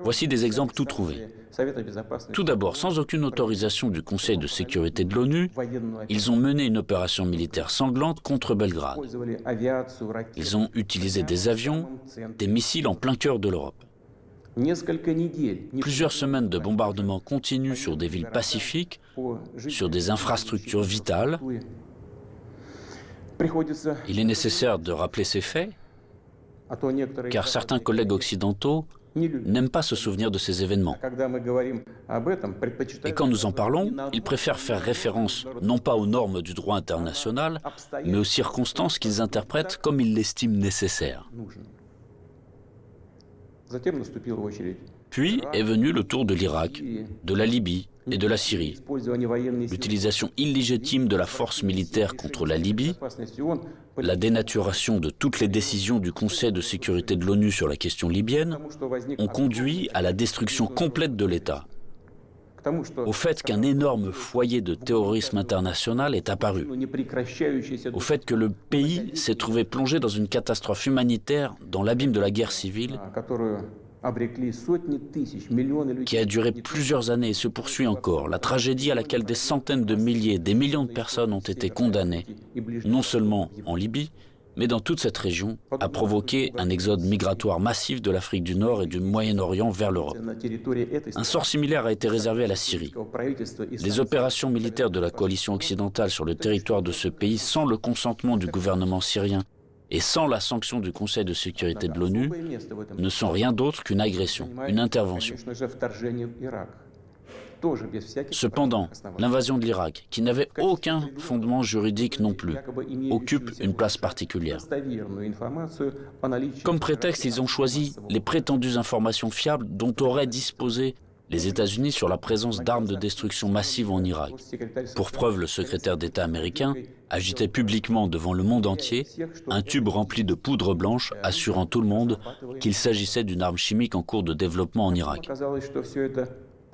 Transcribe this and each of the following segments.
Voici des exemples tout trouvés. Tout d'abord, sans aucune autorisation du Conseil de sécurité de l'ONU, ils ont mené une opération militaire sanglante contre Belgrade. Ils ont utilisé des avions, des missiles en plein cœur de l'Europe. Plusieurs semaines de bombardements continus sur des villes pacifiques, sur des infrastructures vitales. Il est nécessaire de rappeler ces faits, car certains collègues occidentaux n'aiment pas se souvenir de ces événements. Et quand nous en parlons, ils préfèrent faire référence non pas aux normes du droit international, mais aux circonstances qu'ils interprètent comme ils l'estiment nécessaires. Puis est venu le tour de l'Irak, de la Libye et de la Syrie. L'utilisation illégitime de la force militaire contre la Libye, la dénaturation de toutes les décisions du Conseil de sécurité de l'ONU sur la question libyenne ont conduit à la destruction complète de l'État, au fait qu'un énorme foyer de terrorisme international est apparu, au fait que le pays s'est trouvé plongé dans une catastrophe humanitaire dans l'abîme de la guerre civile qui a duré plusieurs années et se poursuit encore, la tragédie à laquelle des centaines de milliers, des millions de personnes ont été condamnées, non seulement en Libye, mais dans toute cette région, a provoqué un exode migratoire massif de l'Afrique du Nord et du Moyen-Orient vers l'Europe. Un sort similaire a été réservé à la Syrie. Les opérations militaires de la coalition occidentale sur le territoire de ce pays, sans le consentement du gouvernement syrien et sans la sanction du Conseil de sécurité de l'ONU, ne sont rien d'autre qu'une agression, une intervention. Cependant, l'invasion de l'Irak, qui n'avait aucun fondement juridique non plus, occupe une place particulière. Comme prétexte, ils ont choisi les prétendues informations fiables dont auraient disposé les États-Unis sur la présence d'armes de destruction massive en Irak. Pour preuve, le secrétaire d'État américain agitait publiquement devant le monde entier un tube rempli de poudre blanche assurant tout le monde qu'il s'agissait d'une arme chimique en cours de développement en Irak.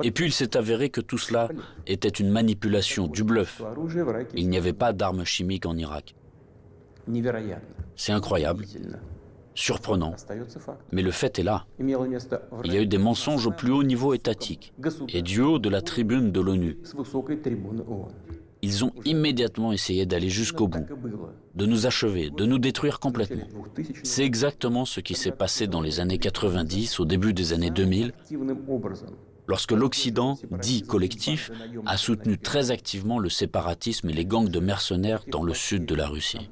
Et puis il s'est avéré que tout cela était une manipulation, du bluff. Il n'y avait pas d'armes chimiques en Irak. C'est incroyable, surprenant, mais le fait est là. Il y a eu des mensonges au plus haut niveau étatique et du haut de la tribune de l'ONU. Ils ont immédiatement essayé d'aller jusqu'au bout, de nous achever, de nous détruire complètement. C'est exactement ce qui s'est passé dans les années 90, au début des années 2000, lorsque l'Occident, dit collectif, a soutenu très activement le séparatisme et les gangs de mercenaires dans le sud de la Russie.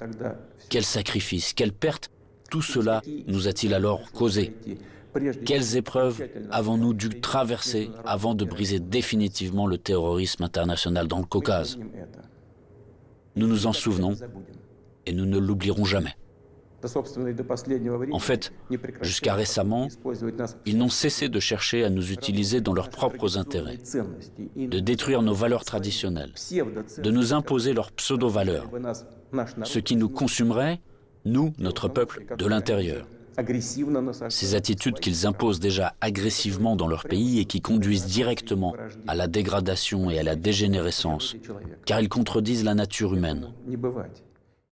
Quels sacrifices, quelles pertes, tout cela nous a-t-il alors causé? Quelles épreuves avons-nous dû traverser avant de briser définitivement le terrorisme international dans le Caucase? Nous nous en souvenons et nous ne l'oublierons jamais. En fait, jusqu'à récemment, ils n'ont cessé de chercher à nous utiliser dans leurs propres intérêts, de détruire nos valeurs traditionnelles, de nous imposer leurs pseudo-valeurs, ce qui nous consumerait, nous, notre peuple, de l'intérieur. Ces attitudes qu'ils imposent déjà agressivement dans leur pays et qui conduisent directement à la dégradation et à la dégénérescence, car ils contredisent la nature humaine.